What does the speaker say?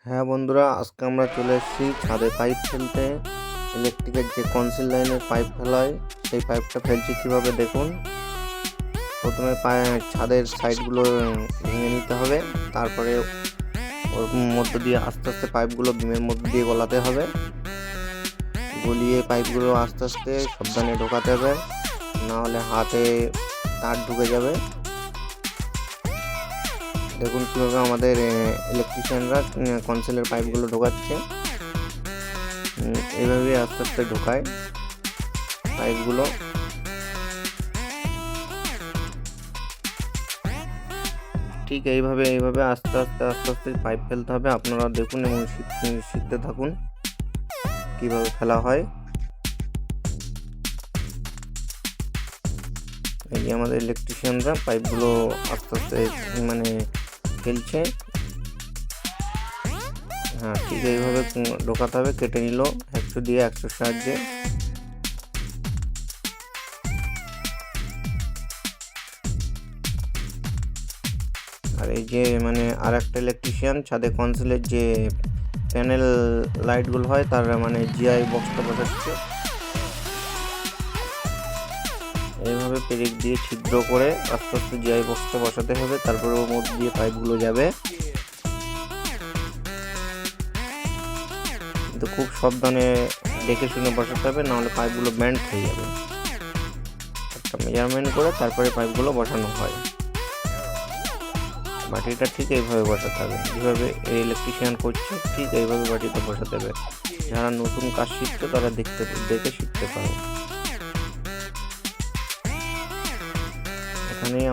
হ্যাঁ বন্ধুরা, আজকে আমরা চলে এসেছি ছাদে পাইপ ফেলতে। ইলেকট্রিকের যে কনসিল লাইনের পাইপ ফেলা হয় সেই পাইপটা ফেলছি কীভাবে দেখুন। প্রথমে ছাদের সাইডগুলো ভেঙে নিতে হবে, তারপরে ওর মধ্য দিয়ে আস্তে আস্তে পাইপগুলো বিমের মধ্যে দিয়ে গলাতে হবে। গলিয়ে পাইপগুলো আস্তে আস্তে সাবধানে ঢোকাতে হবে, নাহলে হাতে তার ঢুকে যাবে। দেখুন কীভাবে আমাদের ইলেকট্রিশিয়ানরা কনসিলের পাইপগুলো ঢোকাচ্ছে। এইভাবে আস্তে আস্তে ঢোকায় পাইপগুলো। ঠিক এইভাবে আস্তে আস্তে পাইপ ফেলতে হবে। আপনারা দেখুন এবং শিখতে থাকুন কিভাবে ফেলা হয়। এই যে আমাদের ইলেকট্রিশিয়ানরা পাইপগুলো আস্তে আস্তে ফেলছে। হ্যাঁ, ঠিক এইভাবে ঢোকাতে হবে। কেটে নিল 100 দিয়ে 100 সাহায্যে। আর এই যে আর একটা ইলেকট্রিশিয়ান ছাদে কনসিলের যে প্যানেল লাইটগুলো হয় তার জিআই বক্সটা বসাচ্ছে। এইভাবে পেরেক দিয়ে ছিদ্র করে আস্তে আস্তে জিআই বক্সটা বসাতে হবে, তারপরে ওর মধ্যে দিয়ে পাইপগুলো যাবে। কিন্তু খুব সাবধানে দেখে শুনে বসাতে হবে, নাহলে পাইপগুলো ব্যান্ড হয়ে যাবে। একটা মেজারমেন্ট করে তারপরে পাইপগুলো বসানো হয়। বাটিটা ঠিক এইভাবে বসাতে হবে, যেভাবে এই ইলেকট্রিশিয়ান করছে ঠিক এইভাবে বাটিটা বসাতে হবে। যারা নতুন কাজ শিখছে তারা দেখে শিখতে পারো। এখানেই